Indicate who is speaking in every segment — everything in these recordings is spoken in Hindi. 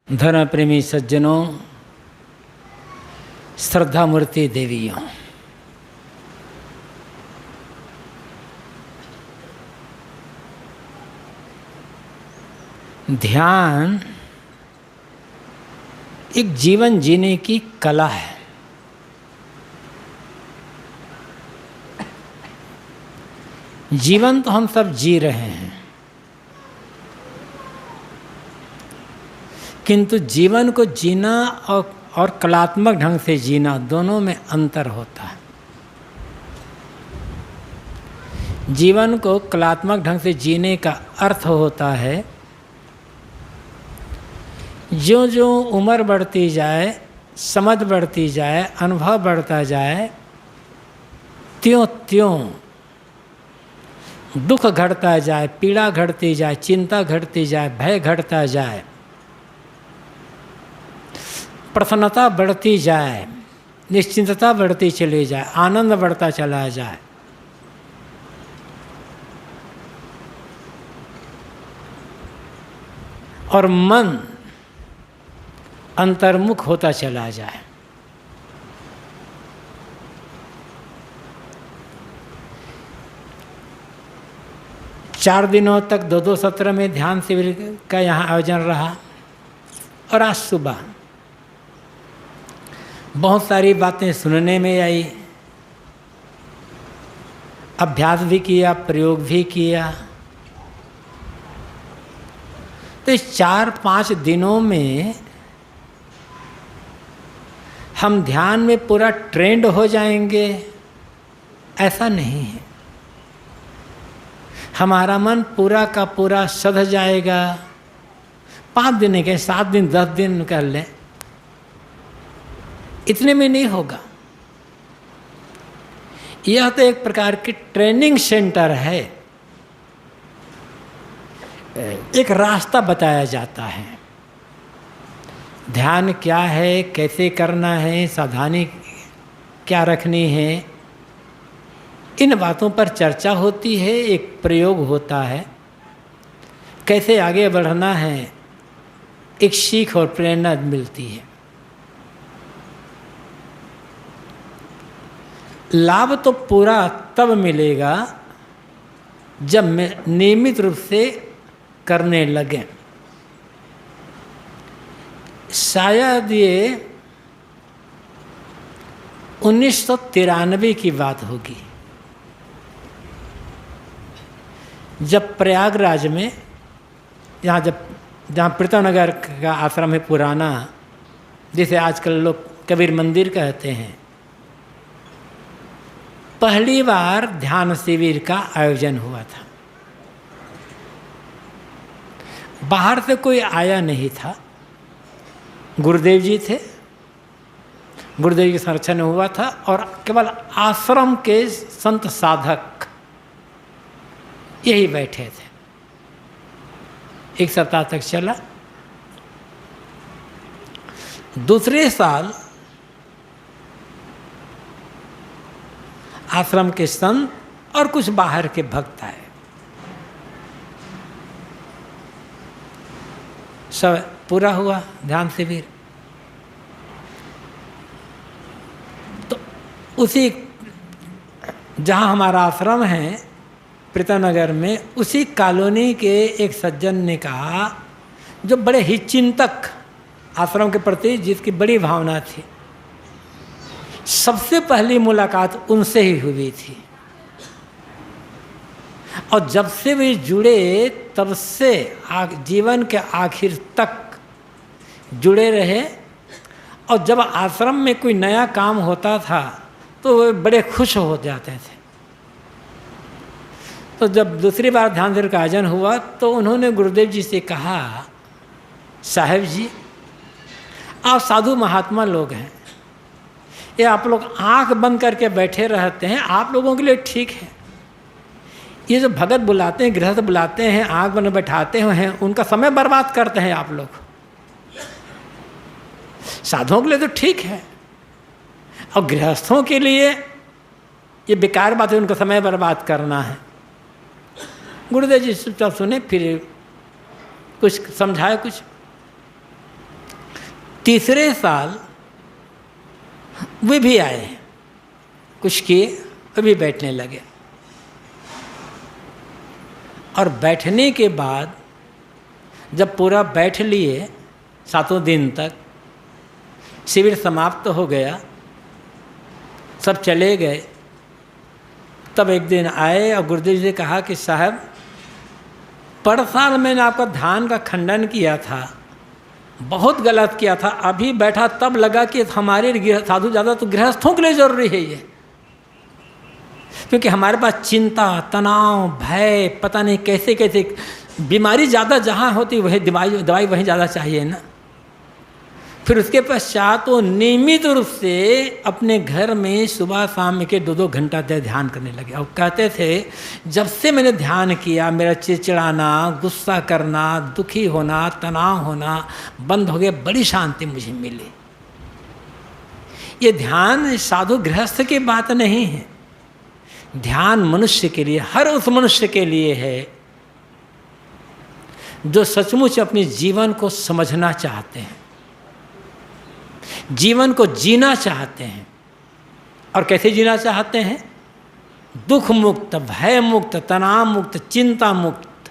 Speaker 1: धर्म प्रेमी सज्जनों, श्रद्धा मूर्ति देवियों, ध्यान एक जीवन जीने की कला है। जीवन तो हम सब जी रहे हैं, किंतु जीवन को जीना और कलात्मक ढंग से जीना, दोनों में अंतर होता है। जीवन को कलात्मक ढंग से जीने का अर्थ होता है, जो जो उम्र बढ़ती जाए, समझ बढ़ती जाए, अनुभव बढ़ता जाए, त्यों त्यों दुख घटता जाए, पीड़ा घटती जाए, चिंता घटती जाए, भय घटता जाए, प्रसन्नता बढ़ती जाए, निश्चिंतता बढ़ती चली जाए, आनंद बढ़ता चला जाए। और मन अंतर्मुख होता चला जाए। चार दिनों तक दो सत्र में ध्यान शिविर का यहाँ आयोजन रहा और आज सुबह बहुत सारी बातें सुनने में आई, अभ्यास भी किया, प्रयोग भी किया। तो इस 4-5 दिनों में हम ध्यान में पूरा ट्रेंड हो जाएंगे, ऐसा नहीं है। हमारा मन पूरा का पूरा सध जाएगा। 5 दिन के 7 दिन 10 दिन कर लें, इतने में नहीं होगा। यह तो एक प्रकार की ट्रेनिंग सेंटर है, एक रास्ता बताया जाता है। ध्यान क्या है, कैसे करना है, सावधानी क्या रखनी है, इन बातों पर चर्चा होती है। एक प्रयोग होता है, कैसे आगे बढ़ना है, एक सीख और प्रेरणा मिलती है। लाभ तो पूरा तब मिलेगा जब नियमित रूप से करने लगे। शायद ये 1993 की बात होगी, जब प्रयागराज में, जहाँ प्रीतमनगर का आश्रम है पुराना, जिसे आजकल लोग कबीर मंदिर कहते हैं, पहली बार ध्यान शिविर का आयोजन हुआ था। बाहर से कोई आया नहीं था, गुरुदेव जी थे, गुरुदेव के संरक्षण में हुआ था और केवल आश्रम के संत साधक यही बैठे थे। 1 सप्ताह तक चला। दूसरे साल आश्रम के संत और कुछ बाहर के भक्त आए, सब पूरा हुआ ध्यान शिविर। तो उसी जहाँ हमारा आश्रम है प्रीतमनगर में, उसी कॉलोनी के एक सज्जन ने कहा, जो बड़े ही चिंतक आश्रम के प्रति जिसकी बड़ी भावना थी, सबसे पहली मुलाकात उनसे ही हुई थी और जब से वे जुड़े तब से जीवन के आखिर तक जुड़े रहे। और जब आश्रम में कोई नया काम होता था तो वे बड़े खुश हो जाते थे। तो जब दूसरी बार ध्यान शिविर का आयोजन हुआ तो उन्होंने गुरुदेव जी से कहा, साहब जी, आप साधु महात्मा लोग हैं, ये आप लोग आंख बंद करके बैठे रहते हैं, आप लोगों के लिए ठीक है। ये जो भगत बुलाते हैं, गृहस्थ बुलाते हैं, आंख बंद बैठाते हैं, उनका समय बर्बाद करते हैं आप लोग। साधुओं के लिए तो ठीक है, और गृहस्थों के लिए ये बेकार बात है, उनका समय बर्बाद करना है। गुरुदेव जी चुपचाप सुने, फिर कुछ समझाए कुछ। तीसरे साल वे भी आए, कुछ किए, वे भी बैठने लगे। और बैठने के बाद जब पूरा बैठ लिए 7 दिन तक, शिविर समाप्त हो गया, सब चले गए, तब एक दिन आए और गुरुदेव जी ने कहा कि साहब, पर साल मैंने आपका ध्यान का खंडन किया था, बहुत गलत किया था, अभी बैठा तब लगा कि हमारे साधु ज़्यादा तो गृहस्थों के लिए ज़रूरी है ये, क्योंकि हमारे पास चिंता, तनाव, भय, पता नहीं कैसे कैसे बीमारी ज़्यादा जहाँ होती वही दवाई वहीं ज़्यादा चाहिए ना। फिर उसके पश्चात वो नियमित रूप से अपने घर में सुबह शाम के 2-2 घंटा तक ध्यान करने लगे। और कहते थे जब से मैंने ध्यान किया मेरा चिड़चिड़ाना, गुस्सा करना, दुखी होना, तनाव होना बंद हो गया, बड़ी शांति मुझे मिली। ये ध्यान साधु गृहस्थ की बात नहीं है, ध्यान मनुष्य के लिए, हर उस मनुष्य के लिए है जो सचमुच अपने जीवन को समझना चाहते हैं, जीवन को जीना चाहते हैं। और कैसे जीना चाहते हैं? दुख मुक्त, भय मुक्त, तनाव मुक्त, चिंता मुक्त,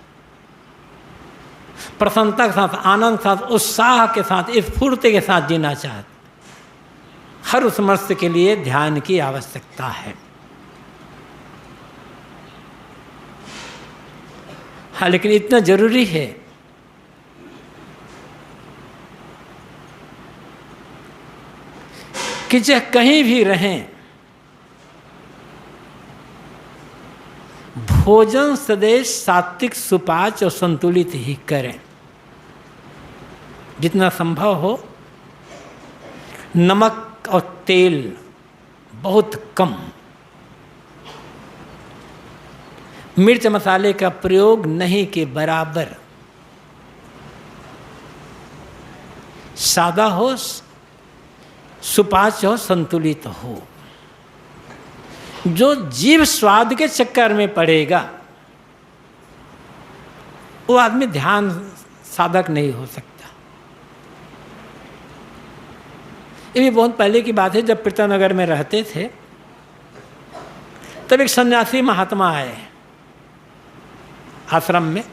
Speaker 1: प्रसन्नता के साथ, आनंद के साथ, उत्साह के साथ, स्फूर्ति के साथ जीना चाहते। हर उस मनुष्य के लिए ध्यान की आवश्यकता है। हाँ, लेकिन इतना जरूरी है कि चाहे कहीं भी रहें, भोजन सदैव सात्विक, सुपाच्य और संतुलित ही करें। जितना संभव हो नमक और तेल बहुत कम, मिर्च मसाले का प्रयोग नहीं के बराबर, सादा हो, सुपाच्य हो, संतुलित हो। जो जीव स्वाद के चक्कर में पड़ेगा वो आदमी ध्यान साधक नहीं हो सकता। ये भी बहुत पहले की बात है, जब पीतनगर में रहते थे तब एक सन्यासी महात्मा आए आश्रम में,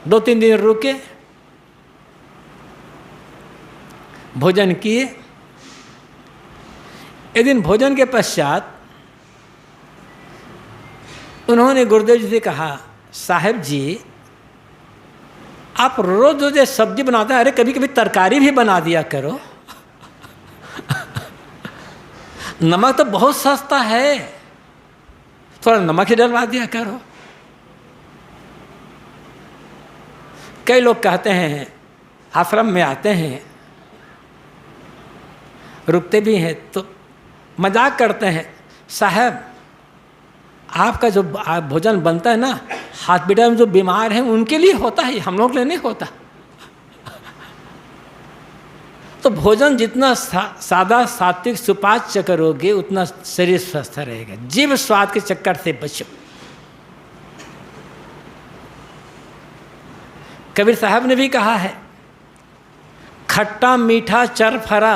Speaker 1: 2-3 दिन रुके, भोजन किए। एक दिन भोजन के पश्चात उन्होंने गुरुदेव जी से कहा, साहब जी आप रोज रोज सब्जी बनाते हैं, अरे कभी कभी तरकारी भी बना दिया करो। नमक तो बहुत सस्ता है, थोड़ा नमक ही डलवा दिया करो। कई लोग कहते हैं, आश्रम में आते हैं, रुकते भी हैं तो मजाक करते हैं, साहब आपका जो भोजन बनता है ना, हॉस्पिटल में जो बीमार हैं उनके लिए होता है, हम लोग के लिए नहीं होता। तो भोजन जितना सादा, सात्विक, सुपाच्य करोगे उतना शरीर स्वस्थ रहेगा। जीव स्वाद के चक्कर से बचो। कबीर साहब ने भी कहा है, खट्टा मीठा चरफरा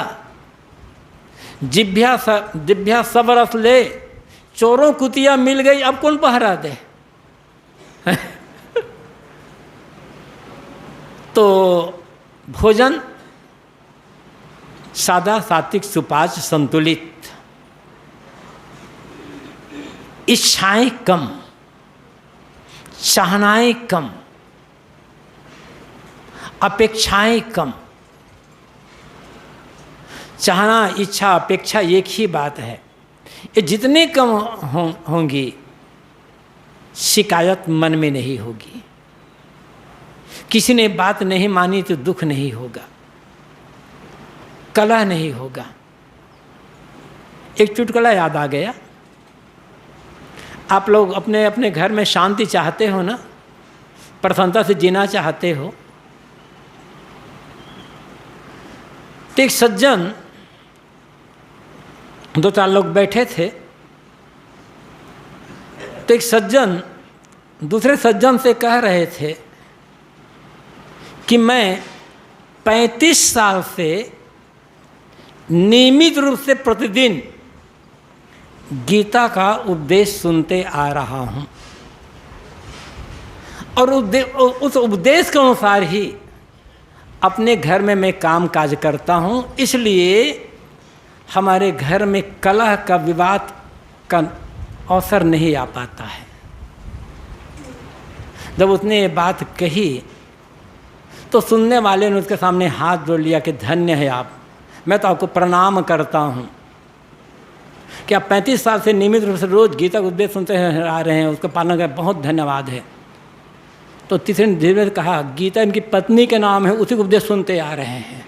Speaker 1: जिभ्या सब रस ले, चोरों कुतिया मिल गई अब कौन पहरा दे। तो भोजन सादा, सात्विक, सुपाच्य, संतुलित, इच्छाएं कम, चाहनाएं कम, अपेक्षाएं कम। चाहना, इच्छा, अपेक्षा एक ही बात है। ये जितने कम होंगी शिकायत मन में नहीं होगी, किसी ने बात नहीं मानी तो दुख नहीं होगा, कलह नहीं होगा। एक चुटकुला याद आ गया, आप लोग अपने अपने घर में शांति चाहते हो ना, प्रसन्नता से जीना चाहते हो, तो एक सज्जन, 2-4 लोग बैठे थे, तो एक सज्जन दूसरे सज्जन से कह रहे थे कि मैं 35 साल से नियमित रूप से प्रतिदिन गीता का उपदेश सुनते आ रहा हूँ और उस उपदेश के अनुसार ही अपने घर में मैं काम काज करता हूँ। इसलिए हमारे घर में कलह का विवाद का अवसर नहीं आ पाता है। जब उसने ये बात कही तो सुनने वाले ने उसके सामने हाथ जोड़ लिया कि धन्य है आप, मैं तो आपको प्रणाम करता हूँ कि आप 35 साल से नियमित रूप से रोज गीता का उपदेश सुनते आ रहे हैं, उसका पालन कर, बहुत धन्यवाद है। तो तीसरे ने धीरे धीरे कहा, गीता इनकी पत्नी के नाम है, उसी को उपदेश सुनते आ रहे हैं।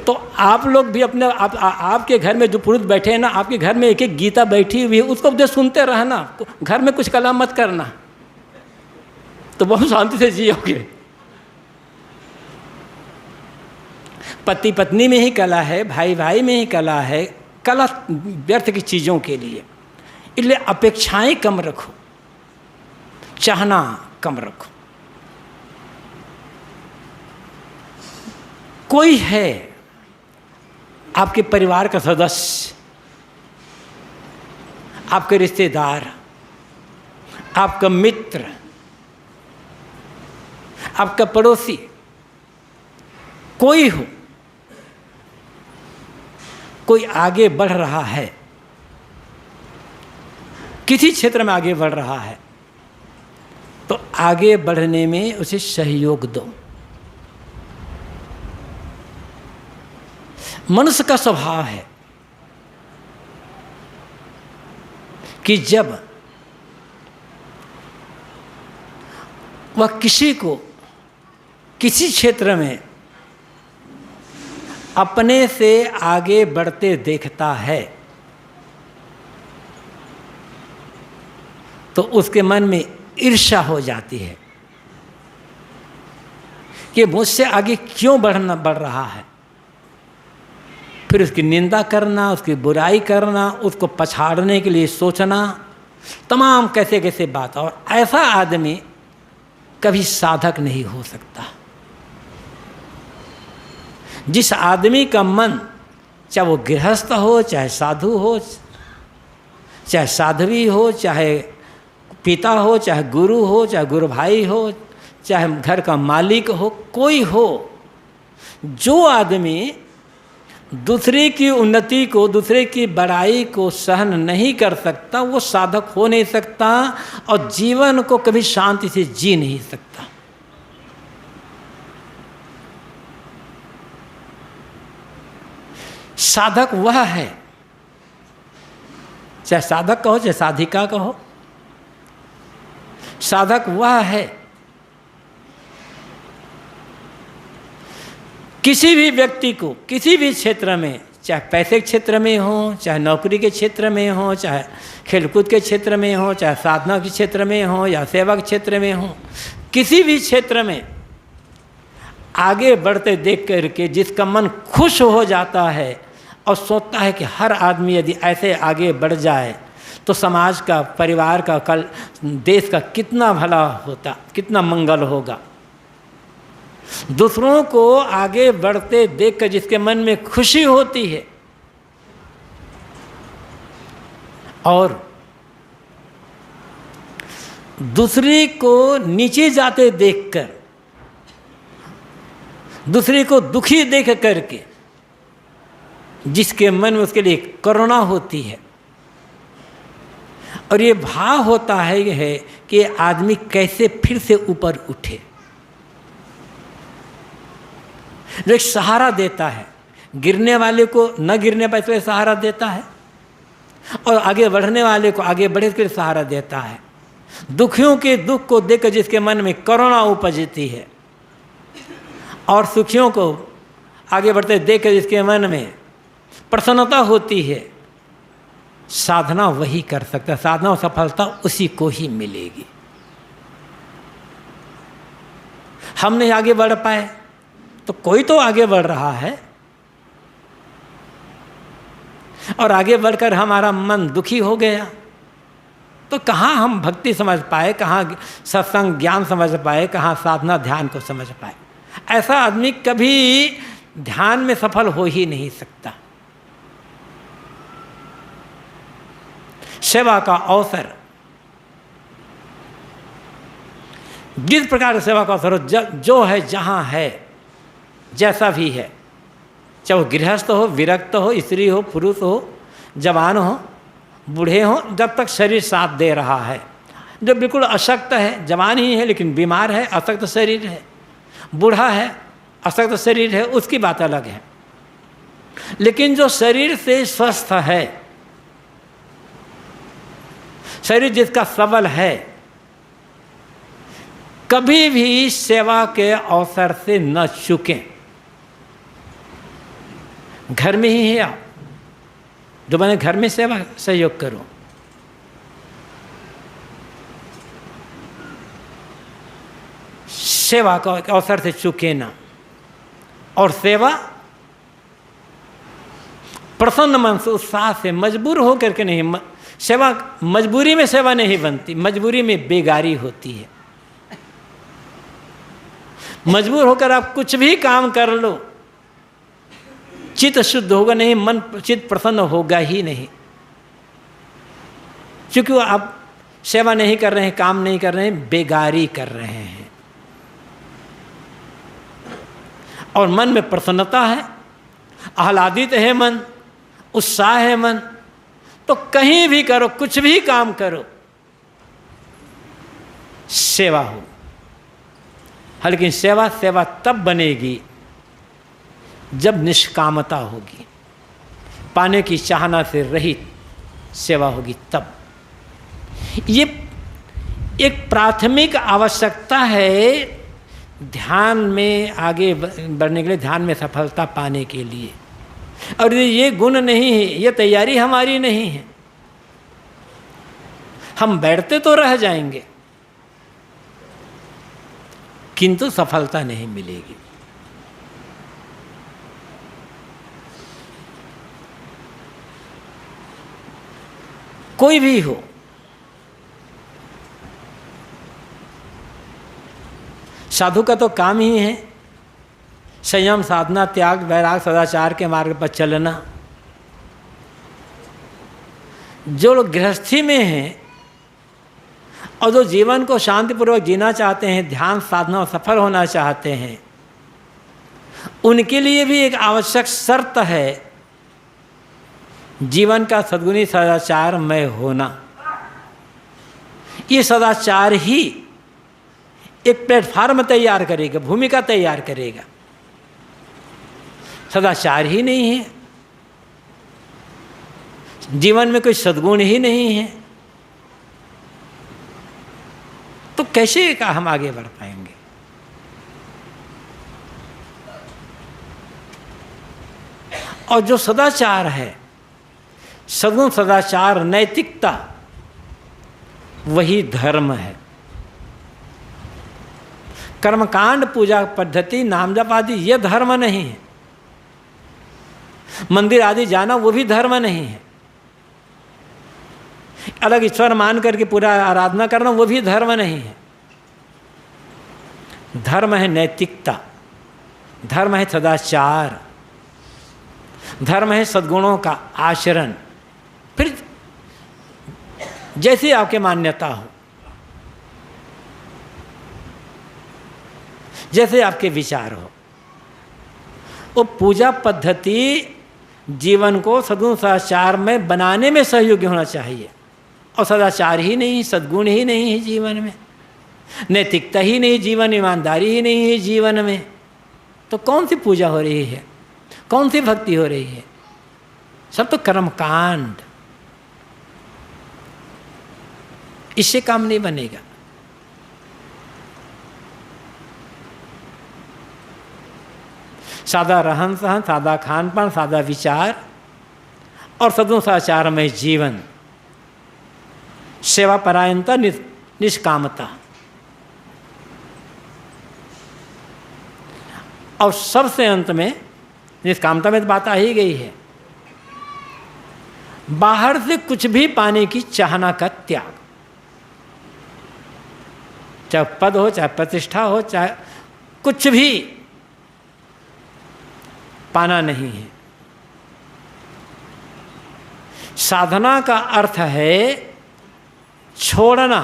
Speaker 1: तो आप लोग भी अपने आपके घर में जो पुरुष बैठे हैं ना, आपके घर में एक एक गीता बैठी हुई है, उसको उपदेश सुनते रहना, घर में कुछ कलह मत करना, तो बहुत शांति से जियोगे। पति पत्नी में ही कलह है, भाई भाई में ही कलह है, कलह व्यर्थ की चीज़ों के लिए। इसलिए अपेक्षाएं कम रखो, चाहना कम रखो। कोई है आपके परिवार का सदस्य, आपके रिश्तेदार, आपका मित्र, आपका पड़ोसी, कोई हो, कोई आगे बढ़ रहा है, किसी क्षेत्र में आगे बढ़ रहा है, तो आगे बढ़ने में उसे सहयोग दो। मनुष्य का स्वभाव है कि जब वह किसी को किसी क्षेत्र में अपने से आगे बढ़ते देखता है तो उसके मन में ईर्ष्या हो जाती है कि मुझसे आगे क्यों बढ़ रहा है। फिर उसकी निंदा करना, उसकी बुराई करना, उसको पछाड़ने के लिए सोचना, तमाम कैसे कैसे बात। और ऐसा आदमी कभी साधक नहीं हो सकता। जिस आदमी का मन, चाहे वो गृहस्थ हो, चाहे साधु हो, चाहे साध्वी हो, चाहे पिता हो, चाहे गुरु हो, चाहे गुरु भाई हो, चाहे घर का मालिक हो, कोई हो, जो आदमी दूसरे की उन्नति को, दूसरे की बड़ाई को सहन नहीं कर सकता, वो साधक हो नहीं सकता और जीवन को कभी शांति से जी नहीं सकता। साधक वह है, चाहे साधक कहो चाहे साधिका कहो, साधक वह है किसी भी व्यक्ति को किसी भी क्षेत्र में, चाहे पैसे के क्षेत्र में हो, चाहे नौकरी के क्षेत्र में हो, चाहे खेलकूद के क्षेत्र में हो, चाहे साधना के क्षेत्र में हो या सेवा के क्षेत्र में हो, किसी भी क्षेत्र में आगे बढ़ते देख करके जिसका मन खुश हो जाता है और सोचता है कि हर आदमी यदि ऐसे आगे बढ़ जाए तो समाज का, परिवार का, कल देश का कितना भला होता, कितना मंगल होगा। दूसरों को आगे बढ़ते देखकर जिसके मन में खुशी होती है और दूसरे को नीचे जाते देखकर, दूसरे को दुखी देख करके जिसके मन में उसके लिए करुणा होती है और ये भाव होता है कि ये आदमी कैसे फिर से ऊपर उठे, जो एक सहारा देता है, गिरने वाले को न गिरने पर इसलिए सहारा देता है और आगे बढ़ने वाले को आगे बढ़ने के लिए सहारा देता है। दुखियों के दुख को देखकर जिसके मन में करुणा उपजती है और सुखियों को आगे बढ़ते देखकर जिसके मन में प्रसन्नता होती है, साधना वही कर सकता है, साधना और सफलता उसी को ही मिलेगी। हम नहीं आगे बढ़ पाए तो कोई तो आगे बढ़ रहा है और आगे बढ़कर हमारा मन दुखी हो गया तो कहाँ हम भक्ति समझ पाए, कहाँ सत्संग ज्ञान समझ पाए, कहाँ साधना ध्यान को समझ पाए। ऐसा आदमी कभी ध्यान में सफल हो ही नहीं सकता। सेवा का अवसर, जिस प्रकार सेवा का अवसर जो है, जहाँ है, जैसा भी है, चाहे वो गृहस्थ हो, विरक्त हो, स्त्री हो, पुरुष हो, जवान हो, बूढ़े हो, जब तक शरीर साथ दे रहा है। जो बिल्कुल अशक्त है, जवान ही है लेकिन बीमार है, अशक्त शरीर है, बूढ़ा है, अशक्त शरीर है, उसकी बात अलग है। लेकिन जो शरीर से स्वस्थ है, शरीर जिसका सबल है, कभी भी सेवा के अवसर से न चूकें। घर में ही है आप, जो मैंने घर में सेवा सहयोग करो। सेवा का अवसर से चूके ना। और सेवा प्रसन्न मन से, उत्साह से, मजबूर होकर के नहीं। सेवा मजबूरी में सेवा नहीं बनती, मजबूरी में बेगारी होती है। मजबूर होकर आप कुछ भी काम कर लो, चित्त शुद्ध होगा नहीं, मन चित्त प्रसन्न होगा ही नहीं। क्योंकि आप सेवा नहीं कर रहे हैं, काम नहीं कर रहे हैं, बेगारी कर रहे हैं। और मन में प्रसन्नता है, आह्लादित है मन, उत्साह है मन, तो कहीं भी करो, कुछ भी काम करो, सेवा हो। लेकिन सेवा तब बनेगी जब निष्कामता होगी, पाने की चाहना से रहित सेवा होगी तब। ये एक प्राथमिक आवश्यकता है ध्यान में आगे बढ़ने के लिए, ध्यान में सफलता पाने के लिए। और ये गुण नहीं है, ये तैयारी हमारी नहीं है। हम बैठते तो रह जाएंगे किंतु सफलता नहीं मिलेगी। कोई भी हो, साधु का तो काम ही है संयम, साधना, त्याग, वैराग, सदाचार के मार्ग पर चलना। जो लोग गृहस्थी में हैं और जो जीवन को शांतिपूर्वक जीना चाहते हैं, ध्यान साधना और सफल होना चाहते हैं, उनके लिए भी एक आवश्यक शर्त है जीवन का सद्गुणी सदाचारमय होना। ये सदाचार ही एक प्लेटफार्म तैयार करेगा, भूमिका तैयार करेगा। सदाचार ही नहीं है, जीवन में कोई सद्गुण ही नहीं है, तो कैसे का हम आगे बढ़ पाएंगे? और जो सदाचार है, सद्गुण, सदाचार, नैतिकता, वही धर्म है। कर्मकांड, पूजा पद्धति, नाम जप आदि ये धर्म नहीं है। मंदिर आदि जाना वो भी धर्म नहीं है। अलग ईश्वर मान करके पूरा आराधना करना वो भी धर्म नहीं है। धर्म है नैतिकता, धर्म है सदाचार, धर्म है सद्गुणों का आचरण। फिर जैसी आपकी मान्यता हो, जैसे आपके विचार हो, वो पूजा पद्धति जीवन को सद्गुण सदाचार में बनाने में सहयोगी होना चाहिए। और सदाचार ही नहीं, सद्गुण ही नहीं है जीवन में, नैतिकता ही नहीं जीवन, ईमानदारी ही नहीं है जीवन में, तो कौन सी पूजा हो रही है, कौन सी भक्ति हो रही है? सब तो कर्मकांड। इससे काम नहीं बनेगा। सादा रहन सहन, सादा खान पान, सादा विचार और सद्गुण सदाचार में जीवन, सेवा परायणता, निष्कामता, और सबसे अंत में निष्कामता में तो बात आ ही गई है, बाहर से कुछ भी पाने की चाहना का त्याग। चाहे पद हो, चाहे प्रतिष्ठा हो, चाहे कुछ भी, पाना नहीं है। साधना का अर्थ है छोड़ना,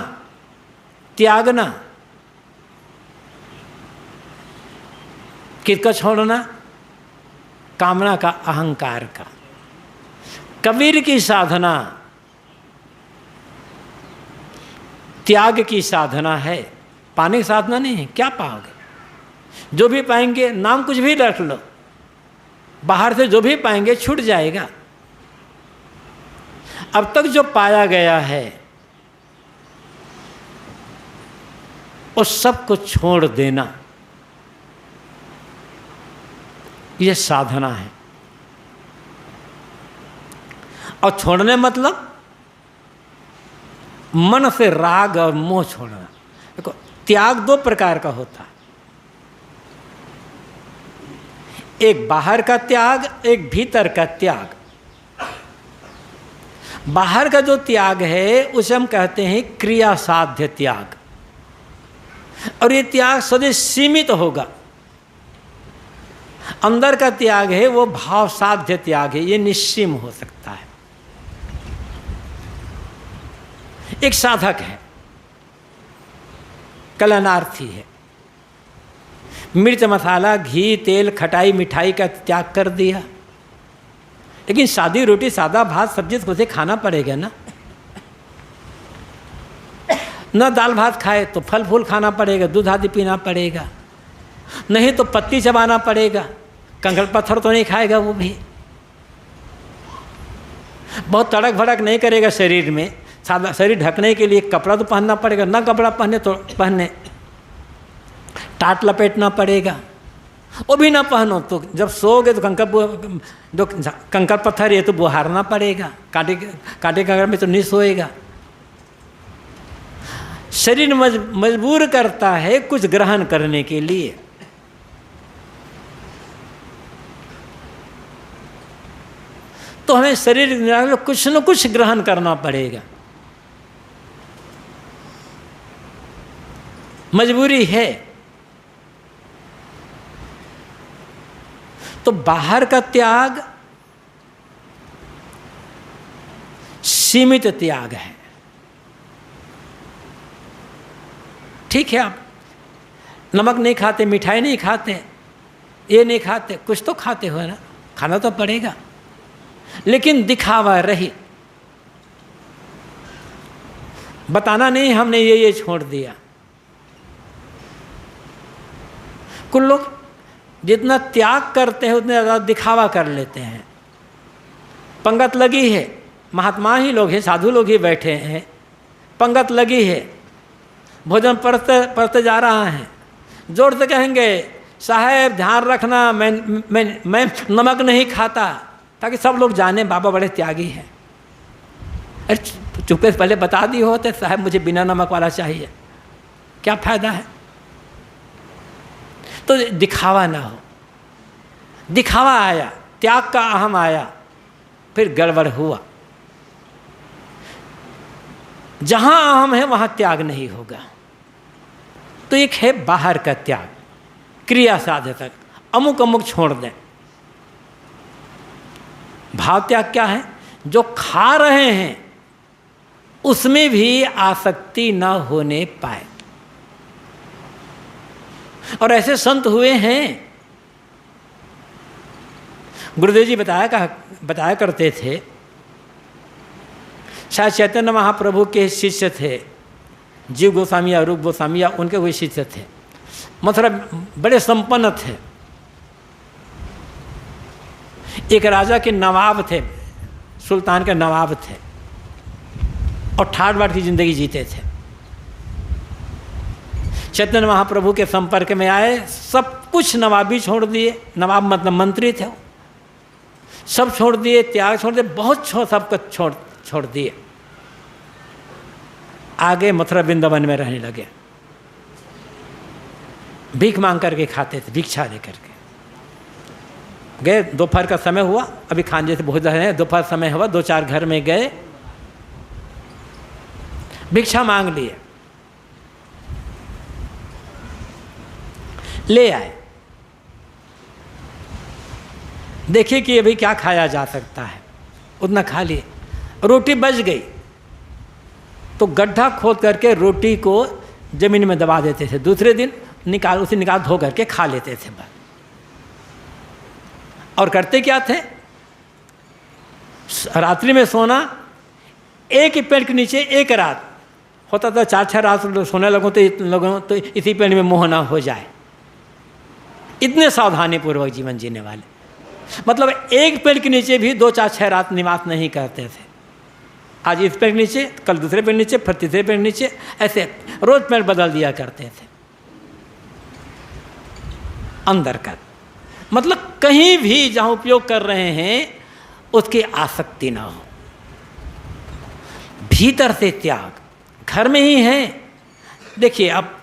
Speaker 1: त्यागना। किसका छोड़ना? कामना का, अहंकार का। कबीर की साधना त्याग की साधना है, पाने की साधना नहीं है। क्या पाओगे? जो भी पाएंगे, नाम कुछ भी रख लो, बाहर से जो भी पाएंगे छूट जाएगा। अब तक जो पाया गया है उस सब को छोड़ देना, यह साधना है। और छोड़ने मतलब मन से राग और मोह छोड़ना। देखो, त्याग दो प्रकार का होता है, एक बाहर का त्याग, एक भीतर का त्याग। बाहर का जो त्याग है उसे हम कहते हैं क्रिया साध्य त्याग, और ये त्याग सदैव सीमित होगा। अंदर का त्याग है वो भाव साध्य त्याग है, ये निश्चिम हो सकता है। एक साधक है, कल्याणार्थी है, मिर्च मसाला घी तेल खटाई मिठाई का त्याग कर दिया, लेकिन सादी रोटी सादा भात सब्जी तो उसे खाना पड़ेगा ना। न दाल भात खाए तो फल फूल खाना पड़ेगा, दूध आदि पीना पड़ेगा, नहीं तो पत्ती चबाना पड़ेगा, कंकड़ पत्थर तो नहीं खाएगा वो भी। बहुत तड़क भड़क नहीं करेगा शरीर में, सादा शरीर ढकने के लिए कपड़ा तो पहनना पड़ेगा, ना कपड़ा पहने तो पहने, टाट लपेटना पड़ेगा। वो भी ना पहनो तो जब सोओगे तो कंकड़ पत्थर ये तो बुहारना पड़ेगा, कांटे कंकड़ में तो नहीं सोएगा। शरीर मजबूर करता है कुछ ग्रहण करने के लिए। तो हमें शरीर में कुछ न कुछ ग्रहण करना पड़ेगा, मजबूरी है। तो बाहर का त्याग सीमित त्याग है। ठीक है, आप नमक नहीं खाते, मिठाई नहीं खाते, ये नहीं खाते, कुछ तो खाते हो ना, खाना तो पड़ेगा, लेकिन दिखावा रही, बताना नहीं हमने ये छोड़ दिया। कुछ लोग जितना त्याग करते हैं उतने ज़्यादा दिखावा कर लेते हैं। पंगत लगी है, महात्मा ही लोग हैं, साधु लोग ही बैठे हैं, पंगत लगी है, भोजन पड़ते जा रहा है, जोर से कहेंगे साहब ध्यान रखना, मैं नमक नहीं खाता, ताकि सब लोग जाने बाबा बड़े त्यागी हैं। अरे चुपके से पहले बता दी होते साहब मुझे बिना नमक वाला चाहिए, क्या फायदा है? तो दिखावा ना हो। दिखावा आया, त्याग का अहम आया, फिर गड़बड़ हुआ। जहां अहम है वहां त्याग नहीं होगा। तो एक है बाहर का त्याग, क्रिया साध्य तक अमुक अमुक छोड़ दें। भाव त्याग क्या है? जो खा रहे हैं उसमें भी आसक्ति न होने पाए। और ऐसे संत हुए हैं। गुरुदेव जी बताया करते थे, शायद चैतन्य महाप्रभु के शिष्य थे, जीव गोस्वामी या रूप गोस्वामी या उनके कोई शिष्य थे, मतलब बड़े संपन्न थे। एक राजा के नवाब थे, सुल्तान के नवाब थे, और ठाट बाट की जिंदगी जीते थे। चैतन्य महाप्रभु के संपर्क में आए, सब कुछ नवाबी छोड़ दिए, नवाब मतलब मंत्री थे, सब छोड़ दिए, त्याग छोड़ दिए, बहुत सबको छोड़ दिए। आगे मथुरा वृंदावन में रहने लगे, भीख मांग करके खाते थे, भिक्षा दे करके गए। दोपहर का समय हुआ, अभी खान जैसे भोजन है, दोपहर समय हुआ, 2-4 घर में गए, भिक्षा मांग लिए, ले आए। देखिए कि अभी क्या खाया जा सकता है, उतना खा लिए। रोटी बच गई तो गड्ढा खोद करके रोटी को जमीन में दबा देते थे, दूसरे दिन उसे निकाल धो करके खा लेते थे। और करते क्या थे, रात्रि में सोना, एक ही पेड़ के नीचे एक रात होता था, 4-6 रात सोने लगो तो इसी पेड़ में मोह ना हो जाए, इतने सावधानी पूर्वक जीवन जीने वाले। मतलब एक पेड़ के नीचे भी 2-4-6 रात निवास नहीं करते थे। आज इस पेड़ के नीचे, कल दूसरे पेड़ नीचे, फिर तीसरे पेड़ नीचे, ऐसे रोज पेड़ बदल दिया करते थे। अंदर का मतलब कहीं भी जहां उपयोग कर रहे हैं उसकी आसक्ति ना हो, भीतर से त्याग। घर में ही है, देखिए अब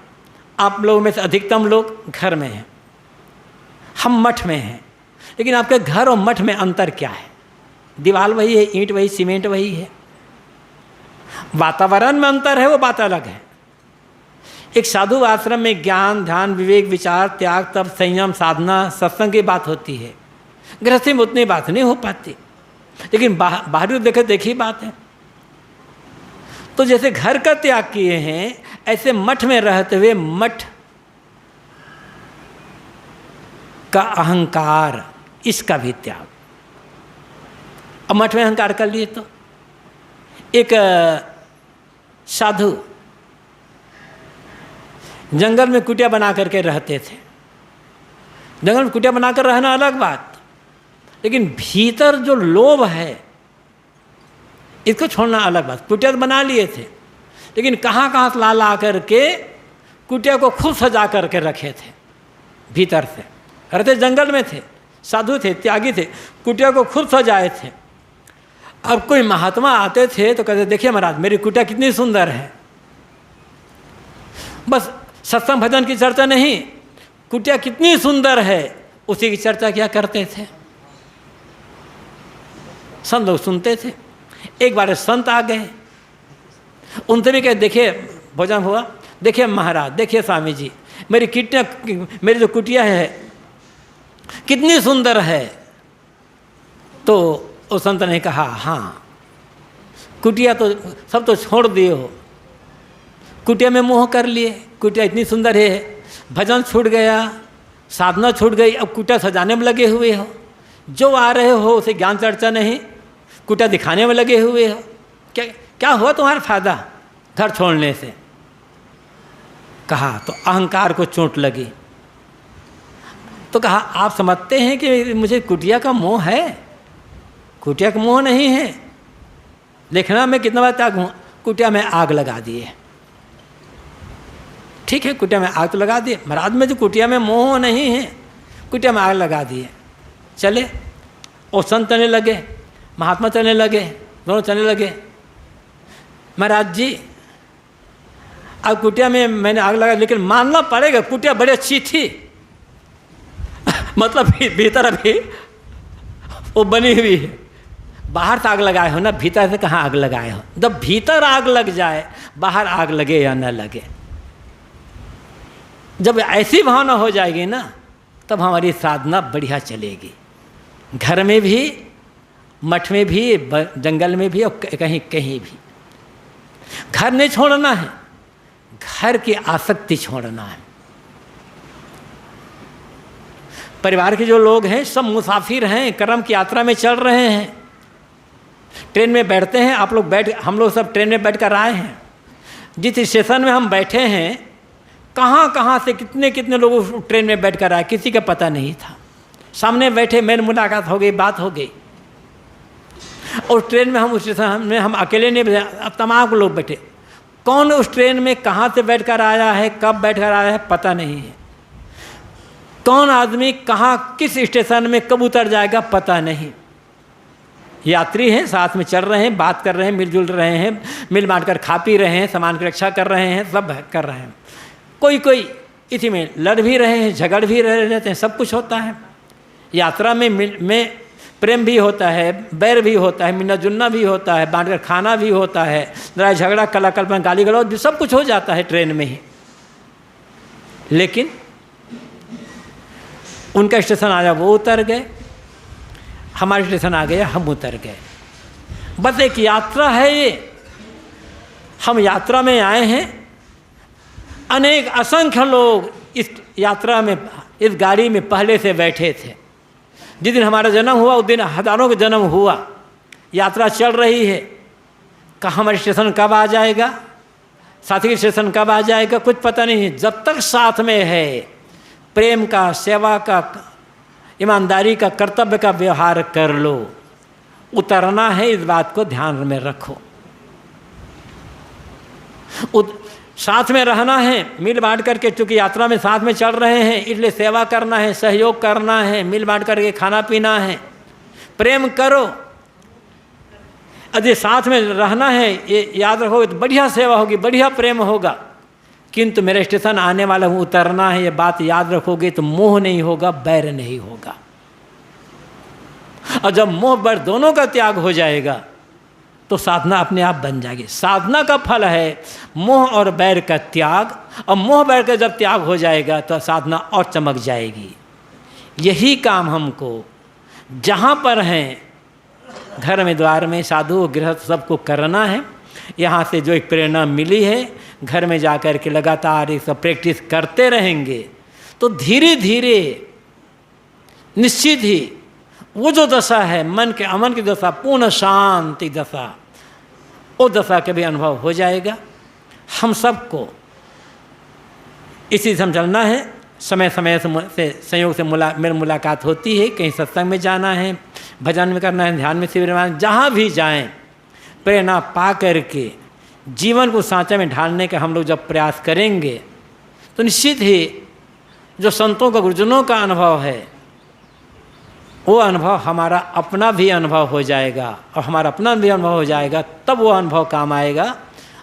Speaker 1: आप लोगों में से अधिकतम लोग घर में हैं, हम मठ में हैं, लेकिन आपके घर और मठ में अंतर क्या है? दीवार वही है, ईंट वही, सीमेंट वही है, वातावरण में अंतर है, वो बात अलग है। एक साधु आश्रम में ज्ञान, ध्यान, विवेक, विचार, त्याग, तप, संयम, साधना, सत्संग की बात होती है। गृहस्थी में उतनी बात नहीं हो पाती, लेकिन बाहरी देखी बात है। तो जैसे घर का त्याग किए हैं, ऐसे मठ में रहते हुए मठ का अहंकार, इसका भी त्याग। अब मठ में अहंकार कर लिए तो एक साधु जंगल में कुटिया बना करके रहते थे। जंगल में कुटिया बनाकर रहना अलग बात, लेकिन भीतर जो लोभ है इसको छोड़ना अलग बात। कुटिया तो बना लिए थे, लेकिन कहाँ कहाँ से ला करके कुटिया को खुद सजा करके रखे थे। भीतर से रहते जंगल में थे, साधु थे, त्यागी थे, कुटिया को खुद सजाए थे। अब कोई महात्मा आते थे तो कहते, देखिए महाराज मेरी कुटिया कितनी सुंदर है। बस सत्संग भजन की चर्चा नहीं, कुटिया कितनी सुंदर है उसी की चर्चा क्या करते थे। संत लोग सुनते थे। एक बार संत आ गए, उनसे भी कहे, देखिए भोजन हुआ, देखिए महाराज, देखिए स्वामी जी, मेरी जो कुटिया है कितनी सुंदर है। तो उस संत ने कहा, हाँ कुटिया तो सब तो छोड़ दिए हो, कुटिया में मोह कर लिए, कुटिया इतनी सुंदर है, भजन छूट गया, साधना छूट गई, अब कुटिया सजाने में लगे हुए हो। जो आ रहे हो उसे ज्ञान चर्चा नहीं, कुटिया दिखाने में लगे हुए हो। क्या हुआ तुम्हारा फायदा घर छोड़ने से? कहा तो अहंकार को चोट लगी। तो कहा, आप समझते हैं कि मुझे कुटिया का मोह है? कुटिया का मोह नहीं है। देखना मैं कितना बार त्याग हूँ, कुटिया में आग लगा दिए। ठीक है, कुटिया में आग तो लगा दिए, महाराज में जो कुटिया में मोह नहीं है, कुटिया में आग लगा दिए। चले और संत चलने लगे, महात्मा चलने लगे, दोनों चलने लगे। महाराज जी अब कुटिया में मैंने आग लगा, लेकिन मानना पड़ेगा कुटिया बड़ी अच्छी थी। मतलब भीतर अभी वो बनी हुई है, बाहर से आग लगाए हो ना, भीतर से कहाँ आग लगाए हो। जब भीतर आग लग जाए, बाहर आग लगे या न लगे, जब ऐसी भावना हो जाएगी ना, तब हमारी साधना बढ़िया चलेगी। घर में भी, मठ में भी, जंगल में भी और कहीं कहीं भी। घर नहीं छोड़ना है, घर की आसक्ति छोड़ना है। परिवार के जो लोग हैं सब मुसाफिर हैं, कर्म की यात्रा में चल रहे हैं। ट्रेन में बैठते हैं, आप लोग हम लोग सब ट्रेन में बैठ कर आए हैं। जिस स्टेशन में हम बैठे हैं, कहाँ कहाँ से कितने कितने लोग ट्रेन में बैठ कर आए, किसी का पता नहीं था। सामने बैठे, मेरी मुलाकात हो गई, बात हो गई। और ट्रेन में हम उस स्टेशन में हम अकेले नहीं बैठे, अब तमाम लोग बैठे। कौन उस ट्रेन में कहाँ से बैठ कर आया है, कब बैठ कर आया है, पता नहीं है। कौन आदमी कहाँ किस स्टेशन में कब उतर जाएगा, पता नहीं। यात्री हैं, साथ में चल रहे हैं, बात कर रहे हैं, मिलजुल रहे हैं, मिल बांट कर खा पी रहे हैं, सामान की रक्षा कर रहे हैं, सब कर रहे हैं। कोई इसी में लड़ भी रहे हैं, झगड़ भी रहते हैं, सब कुछ होता है। यात्रा में प्रेम भी होता है, बैर भी होता है, मिलना जुलना भी होता है, बांट कर खाना भी होता है, लड़ाई झगड़ा, कला कल्पना, गाली गलौज भी सब कुछ हो जाता है ट्रेन में ही। लेकिन उनका स्टेशन आया, वो उतर गए। हमारा स्टेशन आ गया, हम उतर गए। बस एक यात्रा है ये, हम यात्रा में आए हैं। अनेक असंख्य लोग इस यात्रा में, इस गाड़ी में पहले से बैठे थे। जिस दिन हमारा जन्म हुआ उस दिन हजारों का जन्म हुआ। यात्रा चल रही है, कहाँ हमारा स्टेशन कब आ जाएगा, साथी का स्टेशन कब आ जाएगा, कुछ पता नहीं है। जब तक साथ में है, प्रेम का, सेवा का, ईमानदारी का, कर्तव्य का व्यवहार कर लो। उतरना है, इस बात को ध्यान में रखो। साथ में रहना है, मिल बांट करके, चूँकि यात्रा में साथ में चल रहे हैं इसलिए सेवा करना है, सहयोग करना है, मिल बांट करके खाना पीना है, प्रेम करो। यदि साथ में रहना है, ये याद रखोगे तो बढ़िया सेवा होगी, बढ़िया प्रेम होगा। किंतु मेरे स्टेशन आने वाला हूँ, उतरना है, ये बात याद रखोगे तो मोह नहीं होगा, बैर नहीं होगा। और जब मोह बैर दोनों का त्याग हो जाएगा तो साधना अपने आप बन जाएगी। साधना का फल है मोह और बैर का त्याग, और मोह बैर का जब त्याग हो जाएगा तो साधना और चमक जाएगी। यही काम हमको जहाँ पर हैं, घर में, द्वार में, साधु गृहस्थ सबको करना है। यहाँ से जो एक प्रेरणा मिली है, घर में जाकर के लगातार ये सब प्रैक्टिस करते रहेंगे तो धीरे धीरे निश्चित ही वो जो दशा है, मन के अमन की दशा, पूर्ण शांति दशा, वो दशा के भी अनुभव हो जाएगा। हम सबको इसी से चलना है। समय समय से संयोग से मेरी मुलाकात होती है, कहीं सत्संग में जाना है, भजन में करना है, ध्यान में शिविर में, जहाँ भी जाएं, प्रेरणा पा करके जीवन को सांचे में ढालने का हम लोग जब प्रयास करेंगे तो निश्चित ही जो संतों का, गुरुजनों का अनुभव है, वो अनुभव हमारा अपना भी अनुभव हो जाएगा। और हमारा अपना भी अनुभव हो जाएगा तब वो अनुभव काम आएगा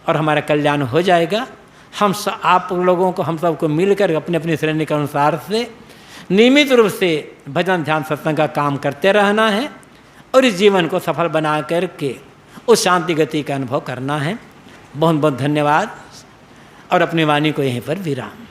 Speaker 1: और हमारा कल्याण हो जाएगा। आप लोगों को, हम सबको मिलकर अपने अपनी श्रेणी के अनुसार से नियमित रूप से भजन ध्यान सत्संग का काम करते रहना है और इस जीवन को सफल बना करके उस शांति गति का अनुभव करना है। बहुत बहुत धन्यवाद और अपनी वाणी को यहीं पर विराम।